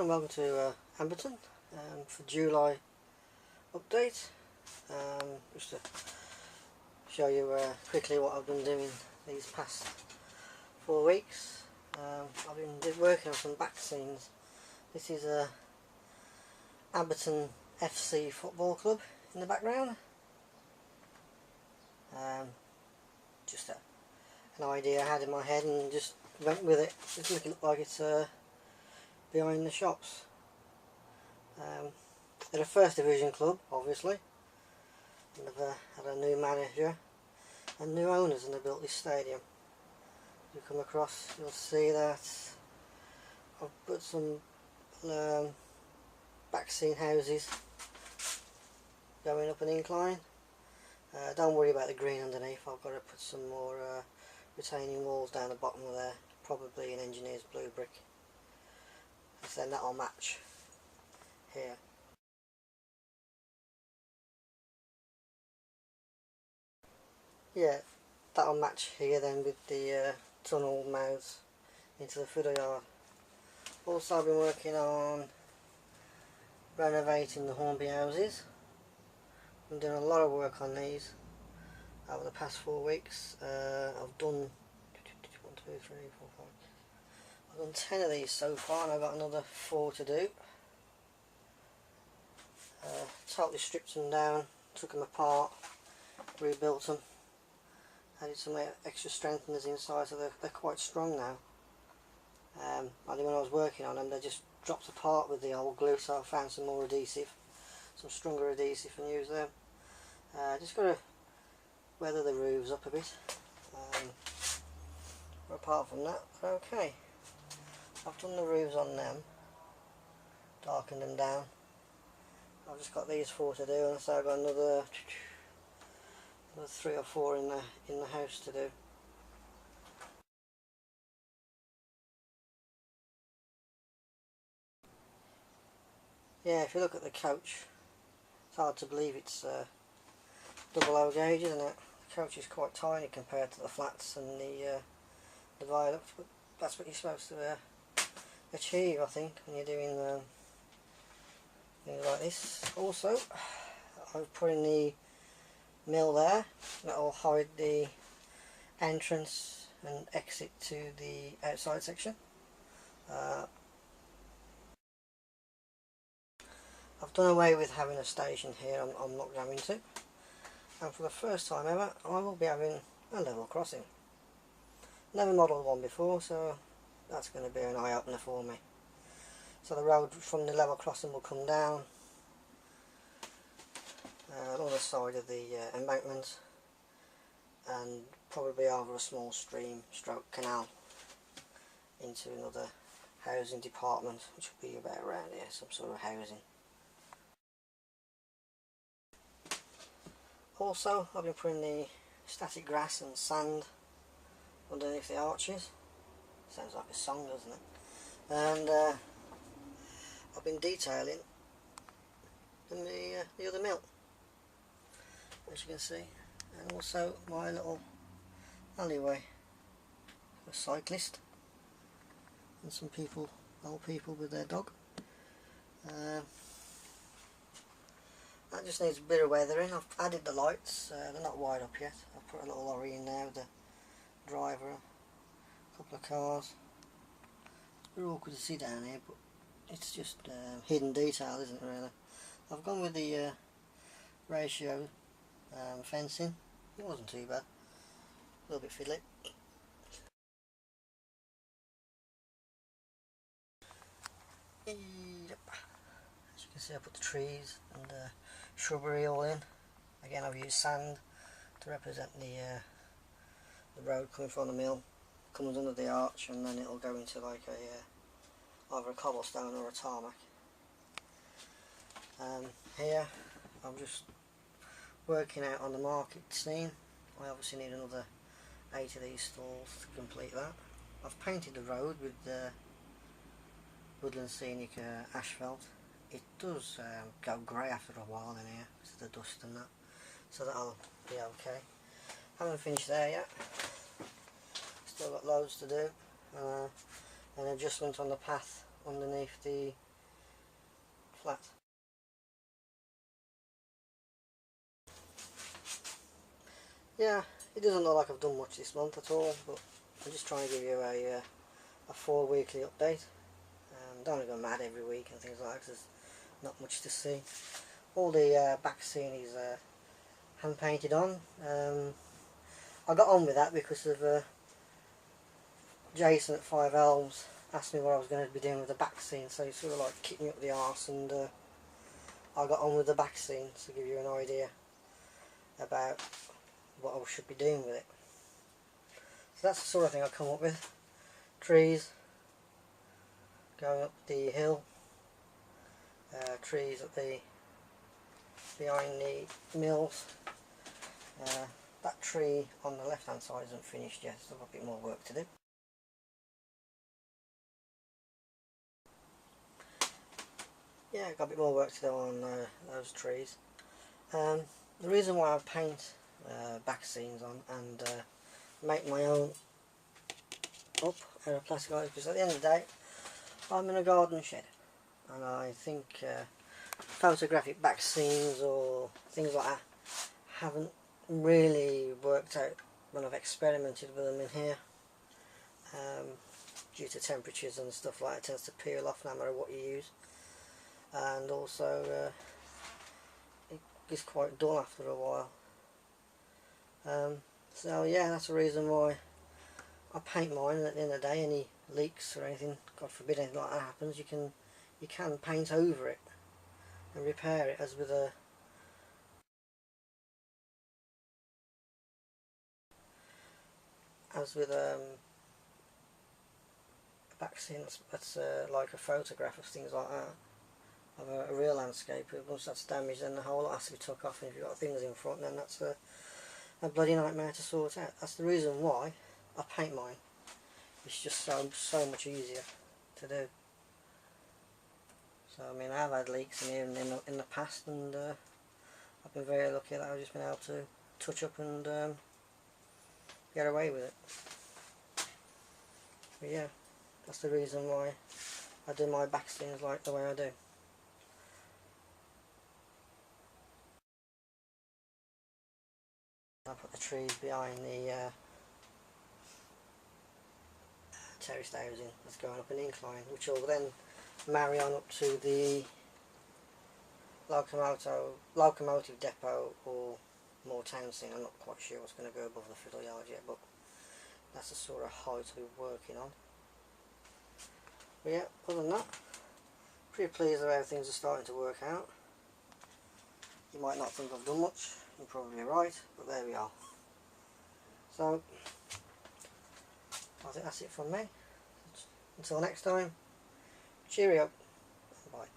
and welcome to Amberton for July update. Just to show you quickly what I've been doing these past 4 weeks. I've been working on some back scenes. This is Amberton FC football club in the background. Just an idea I had in my head and just went with it. Just make it look like it's behind the shops. They're a first division club, obviously, and they've had a new manager and new owners, and they built this stadium. If you come across, you'll see that I've put some back scene houses going up an incline. Don't worry about the green underneath. I've got to put some more retaining walls down the bottom of there, probably an engineer's blue brick. So then that'll match here. Yeah, that'll match here then with the tunnel mouths into the footer yard. Also, I've been working on renovating the Hornby houses. I'm doing a lot of work on these over the past 4 weeks. I've done 1, 2, 3, 4, 5. I've done 10 of these so far, and I've got another 4 to do. Totally stripped them down, took them apart, rebuilt them, added some extra strengtheners inside, so they're quite strong now. Only when I was working on them, they just dropped apart with the old glue, so I found some more adhesive, some stronger adhesive, and use them. Just got to weather the roofs up a bit. But apart from that, okay. I've done the roofs on them, darkened them down. I've just got these 4 to do, and so I've got another 3 or 4 in the house to do. Yeah, if you look at the coach, it's hard to believe it's double O gauge, isn't it? The coach is quite tiny compared to the flats and the viaducts, but that's what you're supposed to achieve, I think, when you're doing things like this. Also, I've put in the mill there that'll hide the entrance and exit to the outside section. I've done away with having a station here. I'm not going to, and for the first time ever I will be having a level crossing. Never modelled one before, so that's going to be an eye-opener for me. So the road from the level crossing will come down along the side of the embankment and probably over a small stream stroke canal into another housing department, which will be about around here, some sort of housing. Also, I've been putting the static grass and sand underneath the arches. Sounds like a song, doesn't it? And I've been detailing the other mill, as you can see, and also my little alleyway for a cyclist and some people, old people with their dog. That just needs a bit of weathering. I've added the lights, they're not wide up yet. I've put a little lorry in there with a driver, a couple of cars. They're awkward to see down here, but it's just hidden detail, isn't it, really? I've gone with the ratio fencing. It wasn't too bad. A little bit fiddly. Yep. As you can see, I put the trees and shrubbery all in. Again, I've used sand to represent the road coming from the mill. Comes under the arch, and then it'll go into like either a cobblestone or a tarmac. Here I'm just working out on the market scene. I obviously need another 8 of these stalls to complete that. I've painted the road with Woodland Scenic asphalt. It does go grey after a while in here because of the dust and that, so that'll be okay. Haven't finished there yet. Still got loads to do. An adjustment on the path underneath the flat. Yeah, it doesn't look like I've done much this month at all, but I'm just trying to give you a 4 weekly update. Don't want to go mad every week and things like that, 'cause there's not much to see. All the back scene is hand painted on. I got on with that because of Jason at Five Elms asked me what I was going to be doing with the back scene, so he sort of like kicked me up the arse, and I got on with the back scene to give you an idea about what I should be doing with it. So that's the sort of thing I come up with. Trees going up the hill, trees at the behind the mills. That tree on the left hand side isn't finished yet, so I've got a bit more work to do. Yeah, got a bit more work to do on those trees. The reason why I paint back scenes on and make my own up out of plastic items, because at the end of the day I'm in a garden shed, and I think photographic back scenes or things like that haven't really worked out when I've experimented with them in here. Due to temperatures and stuff like that, it tends to peel off no matter what you use, and also it gets quite dull after a while. So yeah, that's the reason why I paint mine, and at the end of the day any leaks or anything, God forbid anything like that happens, you can paint over it and repair it, as with a back scene that's like a photograph of things like that, of a real landscape. Once that's damaged, then the whole lot has to be took off, and if you've got things in front, then that's a bloody nightmare to sort out. That's the reason why I paint mine. It's just so much easier to do. So I mean, I've had leaks in here in the past, and I've been very lucky that I've just been able to touch up and get away with it. But yeah, that's the reason why I do my back scenes like the way I do. I put the trees behind the terraced housing that's going up an incline, which will then marry on up to the locomotive depot or more town scene. I'm not quite sure what's going to go above the fiddle yard yet, but that's the sort of height we're working on. But yeah, other than that, pretty pleased with how things are starting to work out. You might not think I've done much, you're probably right, but there we are. So I think that's it from me. Until next time, cheerio, bye.